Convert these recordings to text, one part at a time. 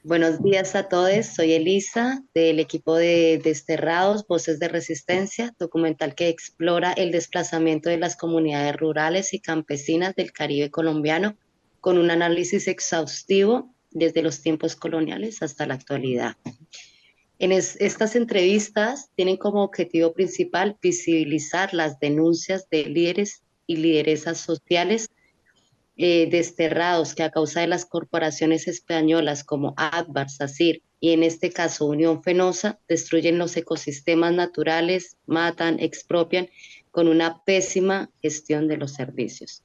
Buenos días a todos, soy Elisa del equipo de Desterrados, Voces de Resistencia, documental que explora el desplazamiento de las comunidades rurales y campesinas del Caribe colombiano con un análisis exhaustivo desde los tiempos coloniales hasta la actualidad. Estas entrevistas tienen como objetivo principal visibilizar las denuncias de líderes y lideresas sociales desterrados que a causa de las corporaciones españolas como Agbar, SACIR y en este caso Unión Fenosa destruyen los ecosistemas naturales, matan, expropian con una pésima gestión de los servicios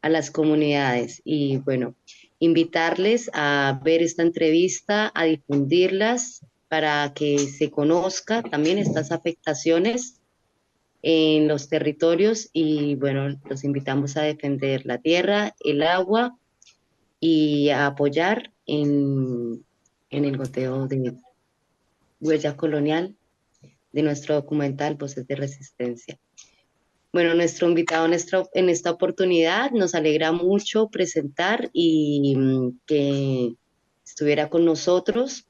a las comunidades. Y bueno, invitarles a ver esta entrevista, a difundirlas para que se conozca también estas afectaciones en los territorios y bueno, los invitamos a defender la tierra, el agua y a apoyar en el goteo de huella colonial de nuestro documental Voces de Resistencia. Bueno, nuestro invitado en esta oportunidad nos alegra mucho presentar y que estuviera con nosotros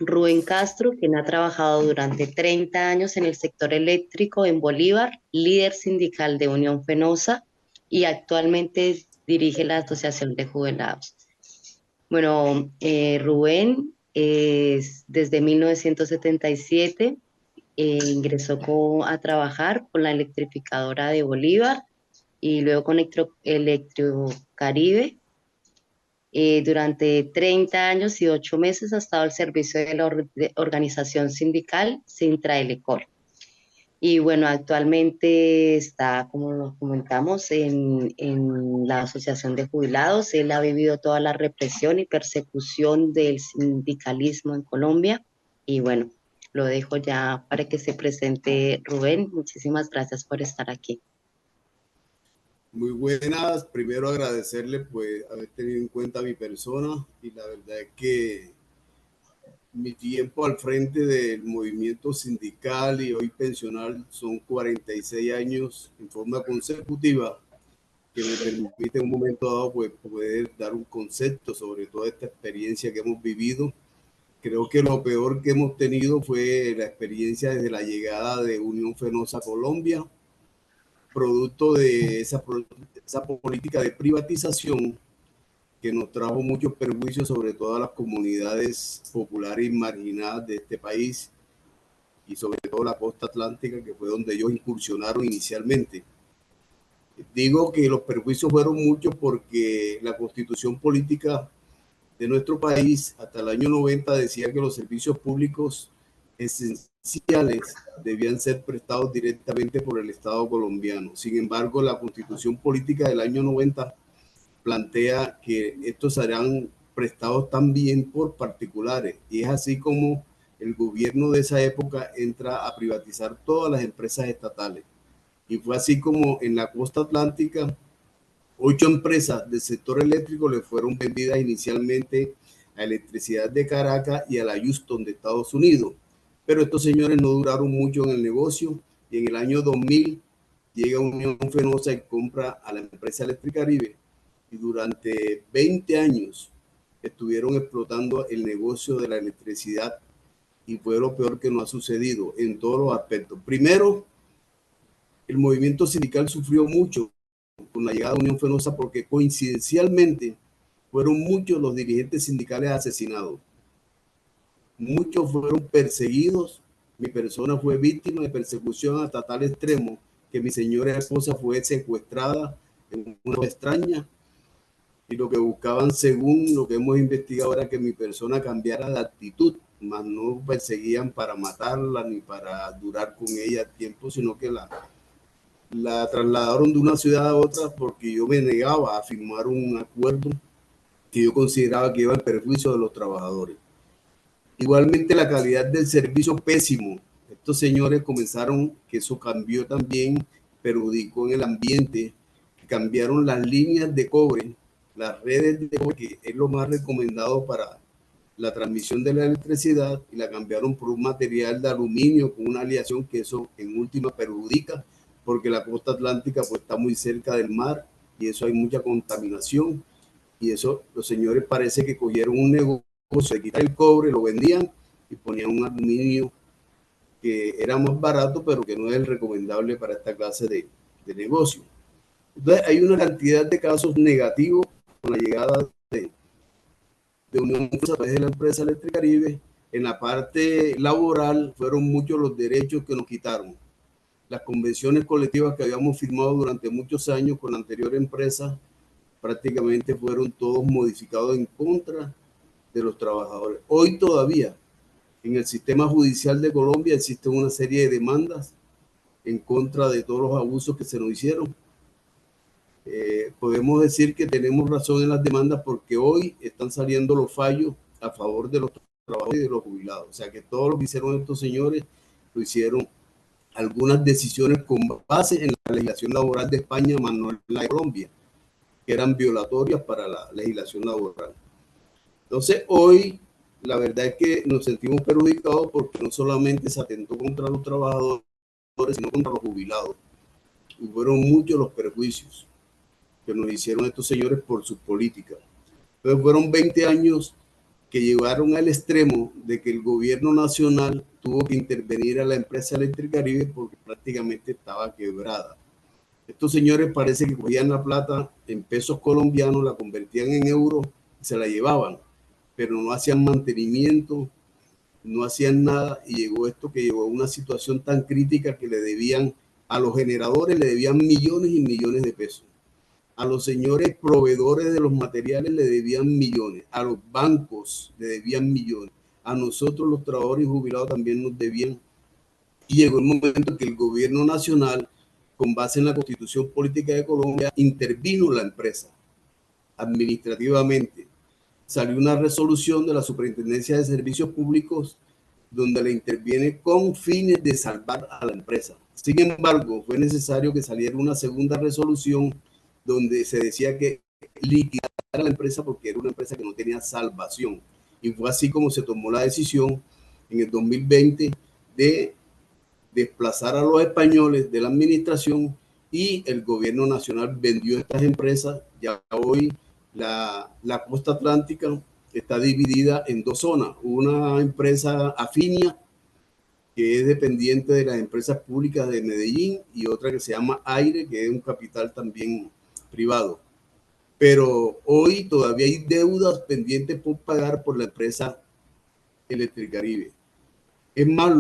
Rubén Castro, quien ha trabajado durante 30 años en el sector eléctrico en Bolívar, líder sindical de Unión Fenosa y actualmente dirige la Asociación de Jubilados. Bueno, Rubén desde 1977 ingresó a trabajar con la electrificadora de Bolívar y luego con Electrocaribe. Durante 30 años y 8 meses ha estado al servicio de la organización sindical Sintraelecor. Y bueno, actualmente está, como lo comentamos, en la Asociación de Jubilados. Él ha vivido toda la represión y persecución del sindicalismo en Colombia. Y bueno, lo dejo ya para que se presente Rubén. Muchísimas gracias por estar aquí. Muy buenas, primero agradecerle pues haber tenido en cuenta mi persona y la verdad es que mi tiempo al frente del movimiento sindical y hoy pensional son 46 años en forma consecutiva que me permite en un momento dado pues poder dar un concepto sobre toda esta experiencia que hemos vivido. Creo que lo peor que hemos tenido fue la experiencia desde la llegada de Unión Fenosa a Colombia, producto de esa política de privatización que nos trajo muchos perjuicios sobre todas las comunidades populares y marginadas de este país y sobre todo la costa atlántica, que fue donde ellos incursionaron inicialmente. Digo que los perjuicios fueron muchos porque la constitución política de nuestro país hasta el año 90 decía que los servicios públicos esenciales debían ser prestados directamente por el Estado colombiano. Sin embargo, la constitución política del año 90 plantea que estos serán prestados también por particulares y es así como el gobierno de esa época entra a privatizar todas las empresas estatales. Y fue así como en la costa atlántica 8 empresas del sector eléctrico le fueron vendidas inicialmente a Electricidad de Caracas y a la Houston de Estados Unidos. Pero estos señores no duraron mucho en el negocio y en el año 2000 llega Unión Fenosa y compra a la empresa Electricaribe y durante 20 años estuvieron explotando el negocio de la electricidad y fue lo peor que nos ha sucedido en todos los aspectos. Primero, el movimiento sindical sufrió mucho con la llegada de Unión Fenosa porque coincidencialmente fueron muchos los dirigentes sindicales asesinados. Muchos fueron perseguidos. Mi persona fue víctima de persecución hasta tal extremo que mi señora esposa fue secuestrada en una extraña y lo que buscaban, según lo que hemos investigado, era que mi persona cambiara de actitud, más no perseguían para matarla ni para durar con ella tiempo, sino que la trasladaron de una ciudad a otra porque yo me negaba a firmar un acuerdo que yo consideraba que iba en perjuicio de los trabajadores. Igualmente la calidad del servicio pésimo. Estos señores comenzaron, que eso cambió también, perjudicó en el ambiente, cambiaron las líneas de cobre, las redes de cobre, que es lo más recomendado para la transmisión de la electricidad, y la cambiaron por un material de aluminio con una aleación que eso en última perjudica porque la costa atlántica pues está muy cerca del mar y eso hay mucha contaminación, y eso los señores parece que cogieron un negocio de quitar el cobre, lo vendían y ponían un aluminio que era más barato, pero que no es el recomendable para esta clase de negocio. Entonces hay una cantidad de casos negativos con la llegada de Unión a través de la empresa Electricaribe. En la parte laboral fueron muchos los derechos que nos quitaron. Las convenciones colectivas que habíamos firmado durante muchos años con la anterior empresa prácticamente fueron todos modificados en contra de los trabajadores. Hoy todavía en el sistema judicial de Colombia existe una serie de demandas en contra de todos los abusos que se nos hicieron. Podemos decir que tenemos razón en las demandas porque hoy están saliendo los fallos a favor de los trabajadores y de los jubilados. O sea que todo lo que hicieron estos señores lo hicieron algunas decisiones con base en la legislación laboral de España, más no la de Colombia, que eran violatorias para la legislación laboral. Entonces hoy la verdad es que nos sentimos perjudicados porque no solamente se atentó contra los trabajadores, sino contra los jubilados. Y fueron muchos los perjuicios que nos hicieron estos señores por sus políticas. Entonces fueron 20 años que llevaron al extremo de que el gobierno nacional tuvo que intervenir a la empresa Electricaribe porque prácticamente estaba quebrada. Estos señores parece que cogían la plata en pesos colombianos, la convertían en euros y se la llevaban, pero no hacían mantenimiento, no hacían nada, y llegó esto que llegó a una situación tan crítica que le debían a los generadores, le debían millones y millones de pesos. A los señores proveedores de los materiales le debían millones, a los bancos le debían millones, a nosotros los trabajadores jubilados también nos debían. Y llegó el momento que el gobierno nacional, con base en la Constitución Política de Colombia, intervino la empresa administrativamente. Salió una resolución de la Superintendencia de Servicios Públicos donde le interviene con fines de salvar a la empresa. Sin embargo, fue necesario que saliera una segunda resolución donde se decía que liquidara la empresa porque era una empresa que no tenía salvación. Y fue así como se tomó la decisión en el 2020 de desplazar a los españoles de la administración, y el gobierno nacional vendió estas empresas. Ya hoy la costa atlántica está dividida en dos zonas. Una empresa Afinia, que es dependiente de las empresas públicas de Medellín, y otra que se llama Aire, que es un capital también privado. Pero hoy todavía hay deudas pendientes por pagar por la empresa Electricaribe. Es más,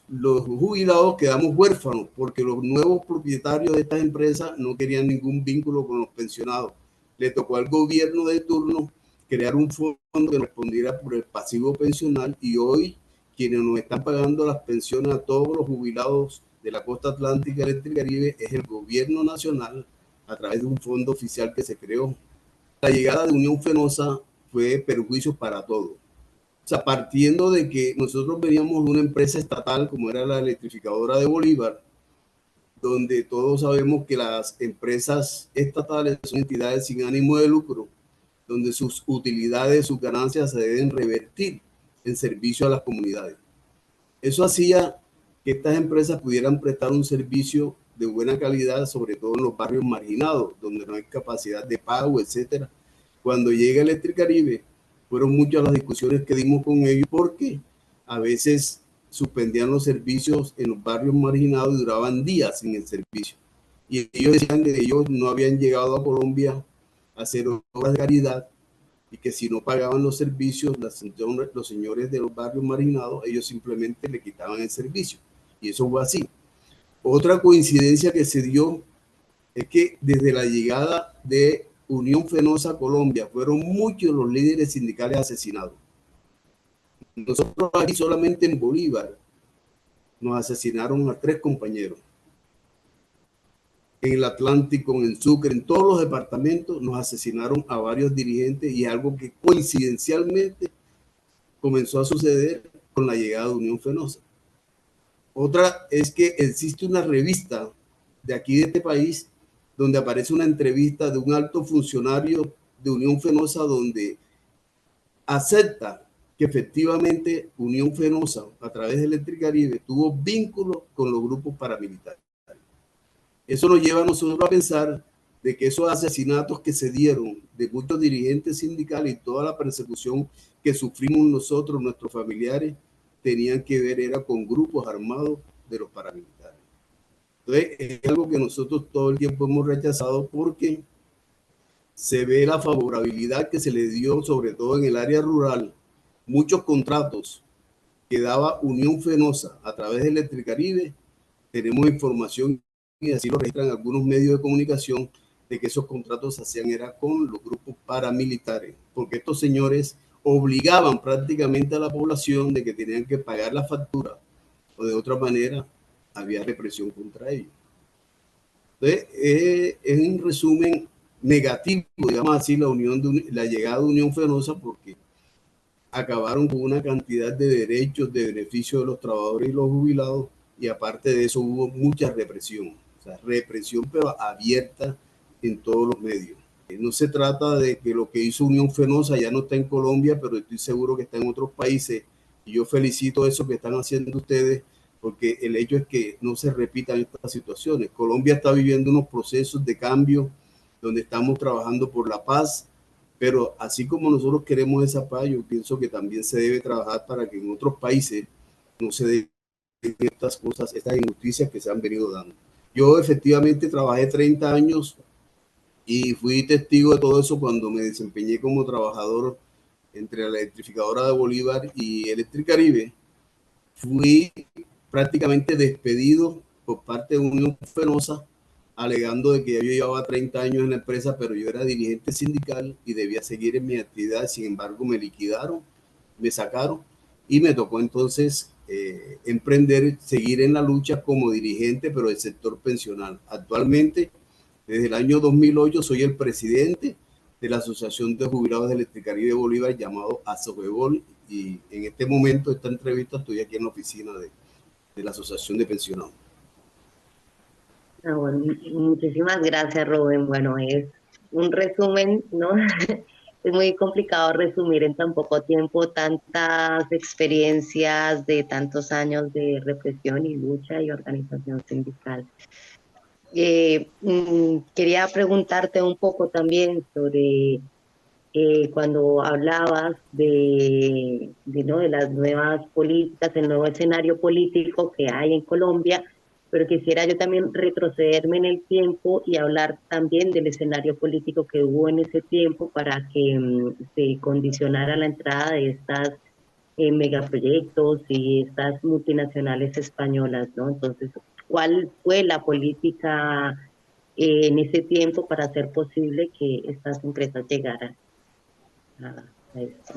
los jubilados quedamos huérfanos porque los nuevos propietarios de estas empresas no querían ningún vínculo con los pensionados. Le tocó al gobierno de turno crear un fondo que respondiera por el pasivo pensional, y hoy quienes nos están pagando las pensiones a todos los jubilados de la costa atlántica Electricaribe es el gobierno nacional a través de un fondo oficial que se creó. La llegada de Unión Fenosa fue perjuicio para todos. O sea, partiendo de que nosotros veníamos de una empresa estatal como era la Electrificadora de Bolívar, donde todos sabemos que las empresas estatales son entidades sin ánimo de lucro, donde sus utilidades, sus ganancias se deben revertir en servicio a las comunidades. Eso hacía que estas empresas pudieran prestar un servicio de buena calidad, sobre todo en los barrios marginados, donde no hay capacidad de pago, etcétera. Cuando llega Electricaribe, fueron muchas las discusiones que dimos con ellos porque a veces suspendían los servicios en los barrios marginados y duraban días sin el servicio. Y ellos decían que ellos no habían llegado a Colombia a hacer obras de caridad y que si no pagaban los servicios, los señores de los barrios marginados, ellos simplemente le quitaban el servicio. Y eso fue así. Otra coincidencia que se dio es que desde la llegada de Unión Fenosa a Colombia fueron muchos los líderes sindicales asesinados. Nosotros aquí solamente en Bolívar nos asesinaron a 3 compañeros. En el Atlántico, en Sucre, en todos los departamentos nos asesinaron a varios dirigentes, y algo que coincidencialmente comenzó a suceder con la llegada de Unión Fenosa. Otra es que existe una revista de aquí de este país donde aparece una entrevista de un alto funcionario de Unión Fenosa donde acepta que efectivamente Unión Fenosa a través de Electricaribe tuvo vínculos con los grupos paramilitares. Eso nos lleva a nosotros a pensar de que esos asesinatos que se dieron de muchos dirigentes sindicales y toda la persecución que sufrimos nosotros, nuestros familiares, tenían que ver era con grupos armados de los paramilitares. Entonces, es algo que nosotros todo el tiempo hemos rechazado porque se ve la favorabilidad que se le dio, sobre todo en el área rural, muchos contratos que daba Unión Fenosa a través de Electricaribe. Tenemos información y así lo registran algunos medios de comunicación de que esos contratos se hacían era con los grupos paramilitares, porque estos señores obligaban prácticamente a la población de que tenían que pagar la factura o de otra manera había represión contra ellos. Entonces, es un resumen negativo, digamos así, la llegada de Unión Fenosa, porque acabaron con una cantidad de derechos, de beneficios de los trabajadores y los jubilados, y aparte de eso hubo mucha represión, o sea, represión pero abierta en todos los medios. No se trata de que lo que hizo Unión Fenosa ya no está en Colombia, pero estoy seguro que está en otros países, y yo felicito eso que están haciendo ustedes, porque el hecho es que no se repitan estas situaciones. Colombia está viviendo unos procesos de cambio donde estamos trabajando por la paz, pero así como nosotros queremos esa paz, yo pienso que también se debe trabajar para que en otros países no se den estas cosas, estas injusticias que se han venido dando. Yo efectivamente trabajé 30 años y fui testigo de todo eso cuando me desempeñé como trabajador entre la electrificadora de Bolívar y Electricaribe. Fui prácticamente despedido por parte de Unión Fenosa, alegando de que yo llevaba 30 años en la empresa, pero yo era dirigente sindical y debía seguir en mi actividad. Sin embargo, me liquidaron, me sacaron y me tocó entonces emprender, seguir en la lucha como dirigente, pero del sector pensional. Actualmente, desde el año 2008, soy el presidente de la Asociación de Jubilados de Electricaribe de Bolívar, llamado ASOBEBOL, y en este momento, esta entrevista, estoy aquí en la oficina de la Asociación de Pensionados. Ah, bueno, muchísimas gracias, Rubén. Bueno, es un resumen, ¿no? Es muy complicado resumir en tan poco tiempo tantas experiencias de tantos años de represión y lucha y organización sindical. Quería preguntarte un poco también sobre cuando hablabas ¿no? de las nuevas políticas, el nuevo escenario político que hay en Colombia, pero quisiera yo también retrocederme en el tiempo y hablar también del escenario político que hubo en ese tiempo para que se condicionara la entrada de estas megaproyectos y estas multinacionales españolas, ¿no? Entonces, ¿cuál fue la política en ese tiempo para hacer posible que estas empresas llegaran a esto?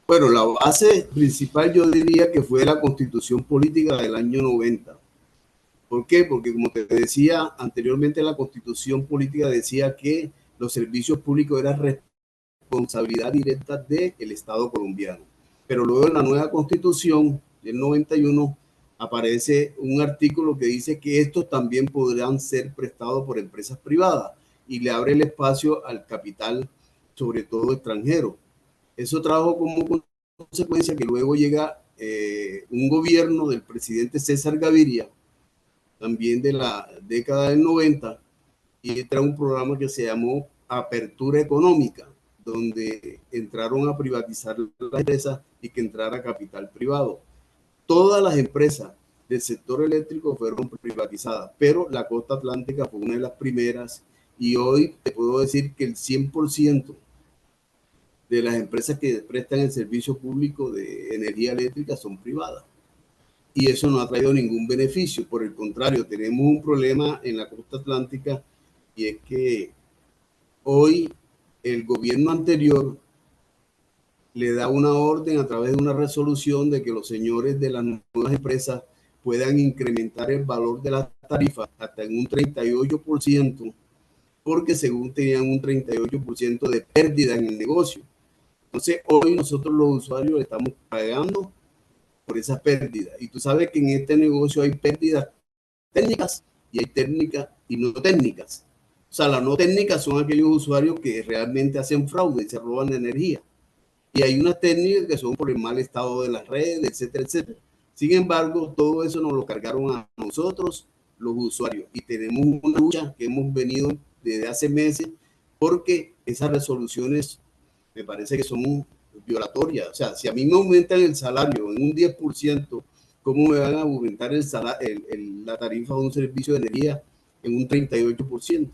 Bueno, la base principal yo diría que fue la Constitución Política del año 90. ¿Por qué? Porque como te decía anteriormente, la Constitución Política decía que los servicios públicos eran responsabilidad directa del Estado colombiano. Pero luego en la nueva Constitución del 91 aparece un artículo que dice que estos también podrán ser prestados por empresas privadas y le abre el espacio al capital, sobre todo extranjero. Eso trajo como consecuencia que luego llega un gobierno del presidente César Gaviria, también de la década del 90, y entra un programa que se llamó Apertura Económica, donde entraron a privatizar las empresas y que entrara capital privado. Todas las empresas del sector eléctrico fueron privatizadas, pero la Costa Atlántica fue una de las primeras, y hoy te puedo decir que el 100% de las empresas que prestan el servicio público de energía eléctrica son privadas. Y eso no ha traído ningún beneficio. Por el contrario, tenemos un problema en la costa atlántica, y es que hoy el gobierno anterior le da una orden a través de una resolución de que los señores de las nuevas empresas puedan incrementar el valor de las tarifas hasta en un 38%, porque según tenían un 38% de pérdida en el negocio. Entonces, hoy nosotros los usuarios estamos pagando por esas pérdidas. Y tú sabes que en este negocio hay pérdidas técnicas y hay técnicas y no técnicas. O sea, las no técnicas son aquellos usuarios que realmente hacen fraude y se roban energía. Y hay unas técnicas que son por el mal estado de las redes, etcétera, etcétera. Sin embargo, todo eso nos lo cargaron a nosotros, los usuarios. Y tenemos una lucha que hemos venido desde hace meses, porque esas resoluciones me parece que son violatorias. O sea, si a mí me aumentan el salario en un 10%, ¿cómo me van a aumentar la tarifa de un servicio de energía en un 38%?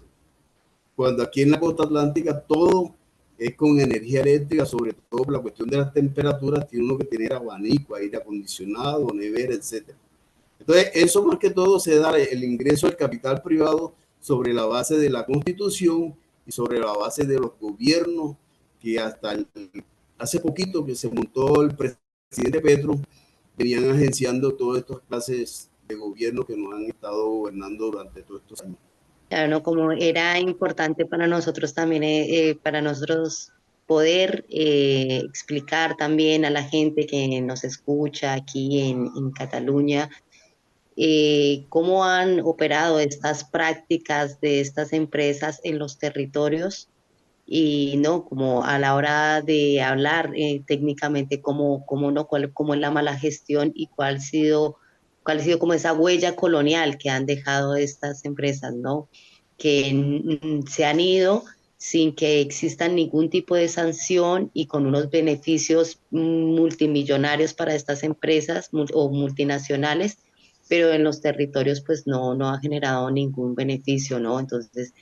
Cuando aquí en la costa atlántica todo es con energía eléctrica, sobre todo por la cuestión de las temperaturas, tiene uno que tener abanico, aire acondicionado, nevera, etcétera. Entonces, eso más que todo se da el ingreso al capital privado sobre la base de la Constitución y sobre la base de los gobiernos que hace poquito que se montó el presidente Petro, venían agenciando todas estas clases de gobierno que nos han estado gobernando durante todos estos años. Claro, ¿no? Como era importante para nosotros también, para nosotros poder explicar también a la gente que nos escucha aquí en Cataluña, cómo han operado estas prácticas de estas empresas en los territorios y no como a la hora de hablar técnicamente cómo no cómo es la mala gestión y cuál ha sido como esa huella colonial que han dejado estas empresas, ¿no? Que se han ido sin que existan ningún tipo de sanción y con unos beneficios multimillonarios para estas empresas o multinacionales, pero en los territorios pues no ha generado ningún beneficio, ¿no? Entonces,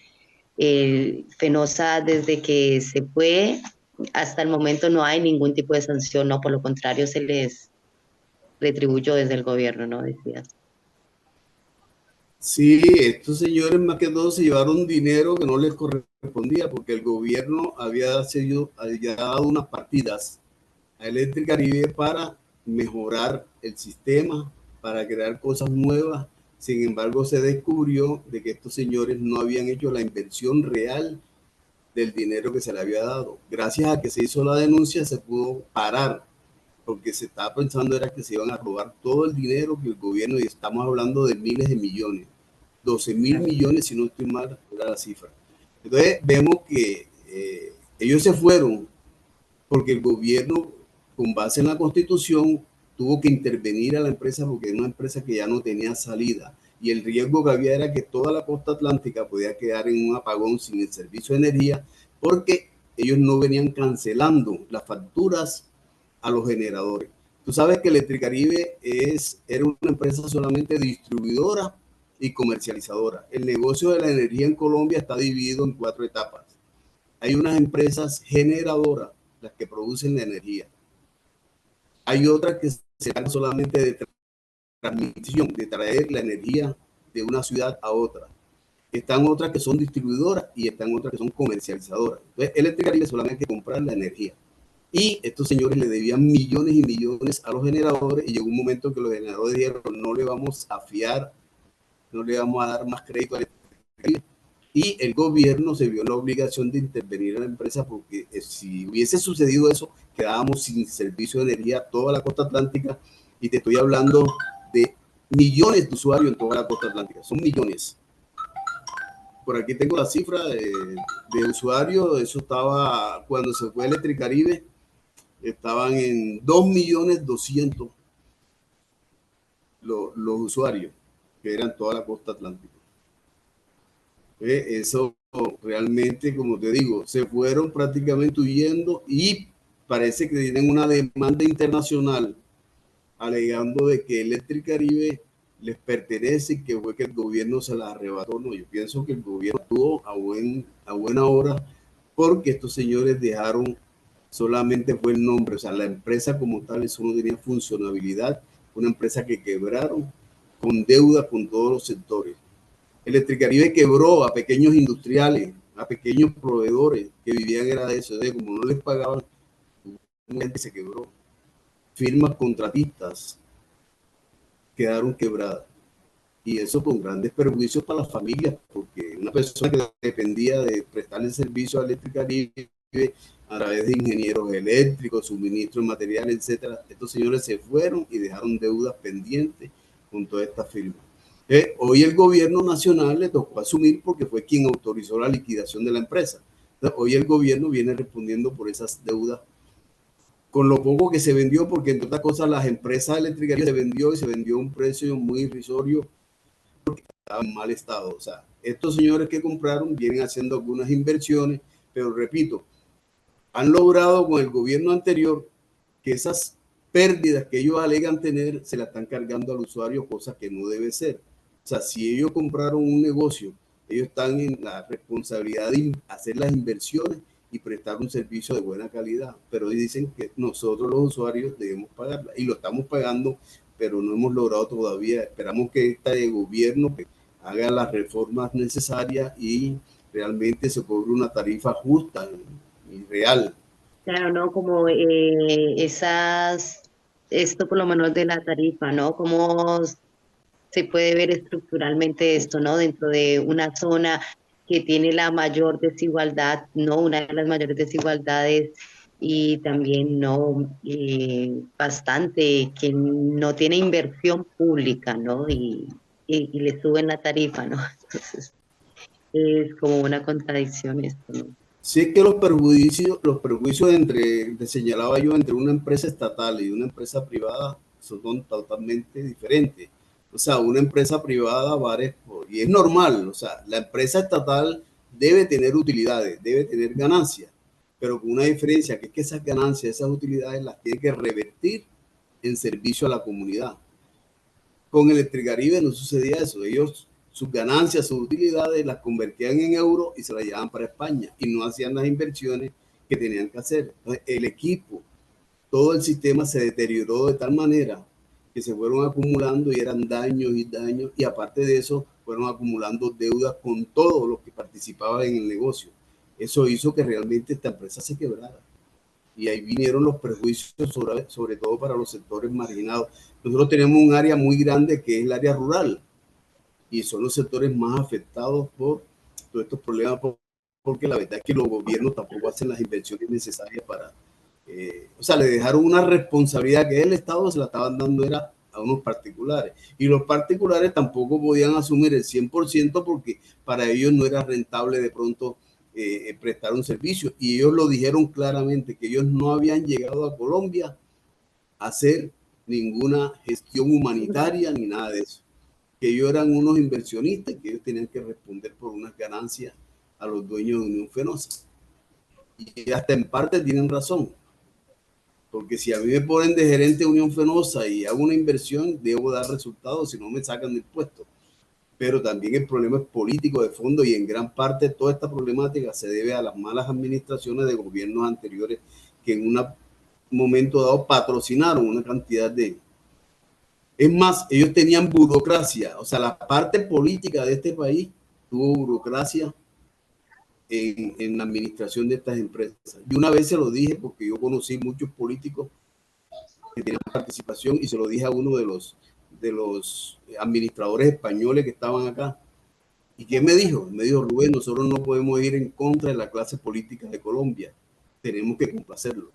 Fenosa desde que se fue hasta el momento no hay ningún tipo de sanción, no, por lo contrario se les retribuyó desde el gobierno, ¿no? Decías. Sí, estos señores más que todo se llevaron dinero que no les correspondía porque el gobierno había dado unas partidas a Electricaribe para mejorar el sistema, para crear cosas nuevas. Sin embargo, se descubrió de que estos señores no habían hecho la inversión real del dinero que se le había dado. Gracias a que se hizo la denuncia, se pudo parar, porque se estaba pensando era que se iban a robar todo el dinero que el gobierno, y estamos hablando de miles de millones, 12.000 millones, si no estoy mal, era la cifra. Entonces, vemos que ellos se fueron porque el gobierno, con base en la Constitución, tuvo que intervenir a la empresa porque era una empresa que ya no tenía salida. Y el riesgo que había era que toda la costa atlántica podía quedar en un apagón sin el servicio de energía porque ellos no venían cancelando las facturas a los generadores. Tú sabes que Electricaribe era una empresa solamente distribuidora y comercializadora. El negocio de la energía en Colombia está dividido en 4 etapas. Hay unas empresas generadoras, las que producen la energía. Hay otras que se encargan solamente de transmisión, de traer la energía de una ciudad a otra. Están otras que son distribuidoras y están otras que son comercializadoras. Entonces, Electricaribe solamente hay que comprar la energía. Y estos señores le debían millones y millones a los generadores y llegó un momento en que los generadores dijeron, no le vamos a fiar, no le vamos a dar más crédito a Electricaribe. Y el gobierno se vio en la obligación de intervenir en la empresa porque si hubiese sucedido eso, quedábamos sin servicio de energía toda la costa atlántica, y te estoy hablando de millones de usuarios en toda la costa atlántica, son millones. Por aquí tengo la cifra de usuarios, eso estaba cuando se fue Electricaribe, estaban en 2.200.000 los usuarios, que eran toda la costa atlántica. Eso realmente, como te digo, se fueron prácticamente huyendo y parece que tienen una demanda internacional alegando de que Electricaribe les pertenece y que fue que el gobierno se la arrebató. No, yo pienso que el gobierno actuó a buena hora porque estos señores dejaron, solamente fue el nombre, o sea, la empresa como tal, eso no tenía funcionabilidad, una empresa que quebraron con deuda con todos los sectores. Electricaribe quebró a pequeños industriales, a pequeños proveedores que vivían era de eso, de como no les pagaban, gente se quebró. Firmas contratistas quedaron quebradas. Y eso con grandes perjuicios para las familias, porque una persona que dependía de prestarle servicio a Electricaribe a través de ingenieros eléctricos, suministros de materiales, etcétera, estos señores se fueron y dejaron deudas pendientes con toda esta firma. Hoy el gobierno nacional le tocó asumir porque fue quien autorizó la liquidación de la empresa. Entonces, hoy el gobierno viene respondiendo por esas deudas con lo poco que se vendió, porque entre otras cosas las empresas eléctricas se vendió y se vendió a un precio muy irrisorio porque estaba en mal estado. O sea, estos señores que compraron vienen haciendo algunas inversiones, pero repito, han logrado con el gobierno anterior que esas pérdidas que ellos alegan tener se la están cargando al usuario, cosa que no debe ser. O sea, si ellos compraron un negocio, ellos están en la responsabilidad de hacer las inversiones y prestar un servicio de buena calidad, pero dicen que nosotros los usuarios debemos pagarla y lo estamos pagando, pero no hemos logrado todavía. Esperamos que este gobierno haga las reformas necesarias y realmente se cobre una tarifa justa y real. Claro, ¿no? Como esto por lo menos de la tarifa, ¿no? Cómo se puede ver estructuralmente esto, ¿no? Dentro de una zona que tiene la mayor desigualdad, ¿no? Una de las mayores desigualdades y también, ¿no? Bastante, que no tiene inversión pública, ¿no? Y le suben la tarifa, ¿no? Entonces, es como una contradicción esto, ¿no? Sí que los perjuicios entre, te señalaba yo, entre una empresa estatal y una empresa privada son totalmente diferentes. O sea, una empresa privada vale, y es normal, o sea, la empresa estatal debe tener utilidades, debe tener ganancias, pero con una diferencia, que es que esas ganancias, esas utilidades las tiene que revertir en servicio a la comunidad. Con Electricaribe no sucedía eso. Ellos, sus ganancias, sus utilidades las convertían en euros y se las llevaban para España y no hacían las inversiones que tenían que hacer. Entonces, el equipo, todo el sistema se deterioró de tal manera que se fueron acumulando y eran daños y daños, y aparte de eso fueron acumulando deudas con todos los que participaban en el negocio. Eso hizo que realmente esta empresa se quebrara y ahí vinieron los prejuicios sobre todo para los sectores marginados. Nosotros tenemos un área muy grande que es el área rural y son los sectores más afectados por todos estos problemas, porque la verdad es que los gobiernos tampoco hacen las inversiones necesarias para, o sea, le dejaron una responsabilidad que el Estado se la estaban dando era a unos particulares y los particulares tampoco podían asumir el 100% porque para ellos no era rentable de pronto prestar un servicio y ellos lo dijeron claramente que ellos no habían llegado a Colombia a hacer ninguna gestión humanitaria ni nada de eso, que ellos eran unos inversionistas que ellos tenían que responder por unas ganancias a los dueños de Unión Fenosa. Y hasta en parte tienen razón, porque si a mí me ponen de gerente de Unión Fenosa y hago una inversión, debo dar resultados, si no me sacan del puesto. Pero también el problema es político de fondo y en gran parte toda esta problemática se debe a las malas administraciones de gobiernos anteriores que en un momento dado patrocinaron una cantidad de... Es más, ellos tenían burocracia, o sea, la parte política de este país tuvo burocracia en la administración de estas empresas. Y una vez se lo dije porque yo conocí muchos políticos que tenían participación y se lo dije a uno de los administradores españoles que estaban acá. ¿Y qué me dijo? Me dijo, Rubén, nosotros no podemos ir en contra de la clase política de Colombia, tenemos que complacerlo.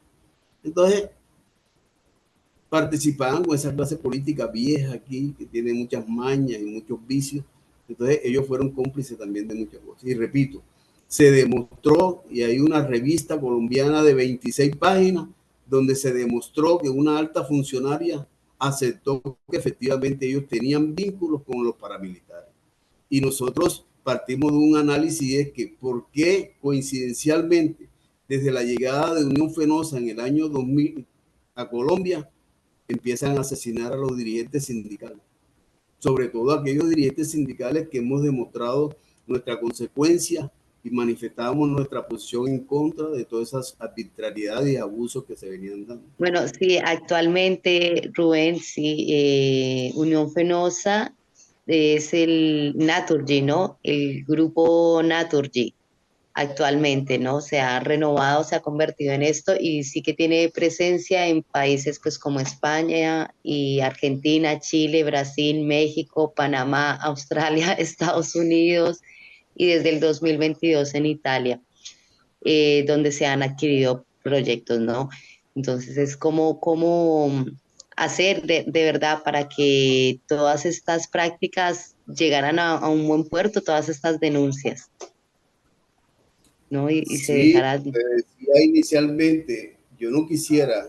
Entonces, participaban con esa clase política vieja aquí, que tiene muchas mañas y muchos vicios. Entonces, ellos fueron cómplices también de muchas cosas. Y repito, se demostró, y hay una revista colombiana de 26 páginas, donde se demostró que una alta funcionaria aceptó que efectivamente ellos tenían vínculos con los paramilitares. Y nosotros partimos de un análisis de que por qué coincidencialmente desde la llegada de Unión Fenosa en el año 2000 a Colombia empiezan a asesinar a los dirigentes sindicales, sobre todo aquellos dirigentes sindicales que hemos demostrado nuestra consecuencia y manifestamos nuestra posición en contra de todas esas arbitrariedades y abusos que se venían dando. Bueno, sí, actualmente, Rubén, sí, Unión Fenosa es el Naturgy, ¿no? El grupo Naturgy actualmente, ¿no? Se ha renovado, se ha convertido en esto y sí que tiene presencia en países pues como España y Argentina, Chile, Brasil, México, Panamá, Australia, Estados Unidos y desde el 2022 en Italia, donde se han adquirido proyectos, ¿no? Entonces es como hacer de verdad para que todas estas prácticas llegaran a un buen puerto, todas estas denuncias, ¿no? Y se Sí, dejara. te decía inicialmente, yo no quisiera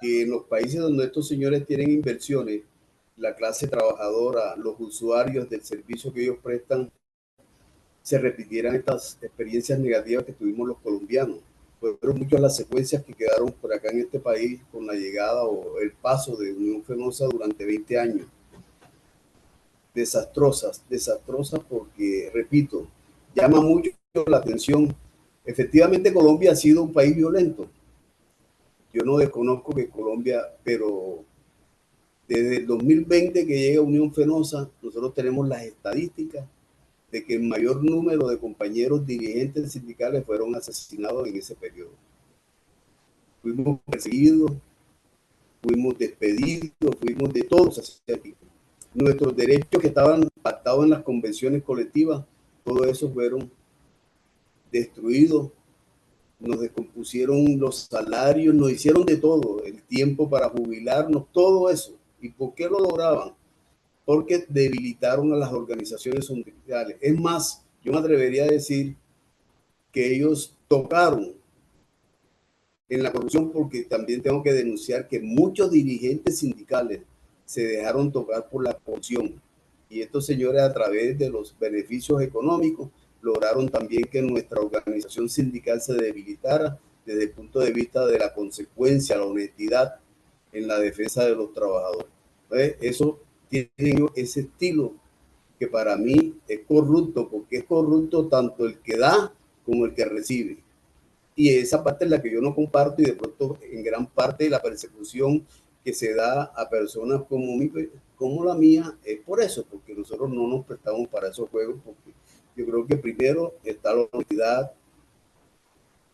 que en los países donde estos señores tienen inversiones, la clase trabajadora, los usuarios del servicio que ellos prestan, se repitieran estas experiencias negativas que tuvimos los colombianos. Fueron muchas las secuencias que quedaron por acá en este país con la llegada o el paso de Unión Fenosa durante 20 años. Desastrosas, desastrosas porque, repito, llama mucho la atención. Efectivamente, Colombia ha sido un país violento. Yo no desconozco que Colombia, pero desde el 2020 que llega Unión Fenosa, nosotros tenemos las estadísticas de que el mayor número de compañeros dirigentes sindicales fueron asesinados en ese periodo. Fuimos perseguidos, fuimos despedidos, fuimos de todos hacia aquí. Nuestros derechos que estaban pactados en las convenciones colectivas, todo eso fueron destruidos, nos descompusieron los salarios, nos hicieron de todo, el tiempo para jubilarnos, todo eso. ¿Y por qué lo lograban? Porque debilitaron a las organizaciones sindicales. Es más, yo me atrevería a decir que ellos tocaron en la corrupción, porque también tengo que denunciar que muchos dirigentes sindicales se dejaron tocar por la corrupción. Y estos señores, a través de los beneficios económicos, lograron también que nuestra organización sindical se debilitara desde el punto de vista de la consecuencia, la honestidad en la defensa de los trabajadores. Entonces, eso tiene ese estilo que para mí es corrupto, porque es corrupto tanto el que da como el que recibe. Y esa parte es la que yo no comparto, y de pronto en gran parte de la persecución que se da a personas como la mía es por eso, porque nosotros no nos prestamos para esos juegos, porque yo creo que primero está la honestidad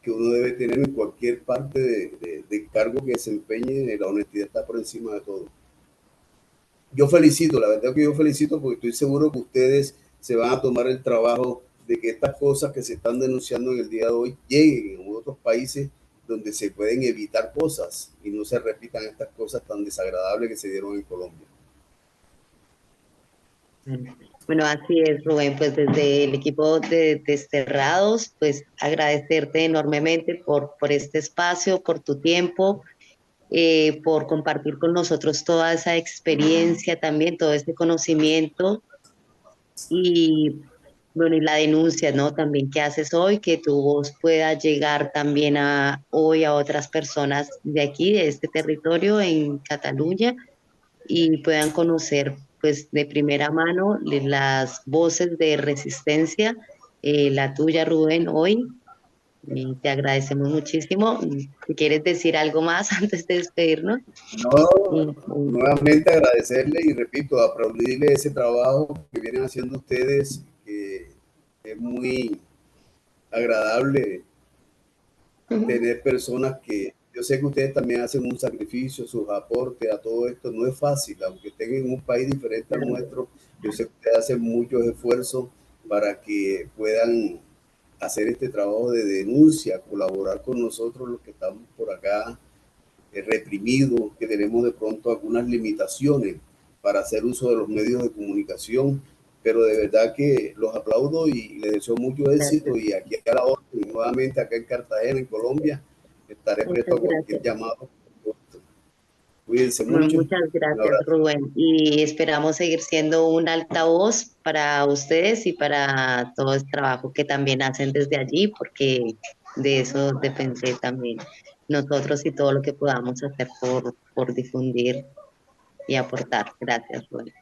que uno debe tener en cualquier parte de cargo que desempeñe. La honestidad está por encima de todo. Yo felicito, la verdad que yo felicito, porque estoy seguro que ustedes se van a tomar el trabajo de que estas cosas que se están denunciando en el día de hoy lleguen a otros países donde se pueden evitar cosas y no se repitan estas cosas tan desagradables que se dieron en Colombia. Bueno, así es, Rubén, pues desde el equipo de Desterrados, pues agradecerte enormemente por este espacio, por tu tiempo, por compartir con nosotros toda esa experiencia también, todo este conocimiento y bueno, y la denuncia, ¿no? También que haces hoy, que tu voz pueda llegar también hoy a otras personas de aquí, de este territorio en Cataluña, y puedan conocer pues de primera mano las voces de resistencia, la tuya, Rubén, hoy. Y te agradecemos muchísimo. Si quieres decir algo más antes de despedirnos. No, nuevamente agradecerle y repito, aplaudirle ese trabajo que vienen haciendo ustedes, que es muy agradable tener personas que yo sé que ustedes también hacen un sacrificio, sus aportes a todo esto. No es fácil, aunque estén en un país diferente al nuestro. Yo sé que ustedes hacen muchos esfuerzos para que puedan hacer este trabajo de denuncia, colaborar con nosotros los que estamos por acá reprimidos, que tenemos de pronto algunas limitaciones para hacer uso de los medios de comunicación, pero de verdad que los aplaudo y les deseo mucho éxito. Y aquí a la hora, nuevamente acá en Cartagena, en Colombia, estaré presto a cualquier llamado. Cuídense Bueno, mucho. muchas gracias, Rubén. Y esperamos seguir siendo un altavoz para ustedes y para todo el trabajo que también hacen desde allí, porque de eso depende también nosotros y todo lo que podamos hacer por difundir y aportar. Gracias, Rubén.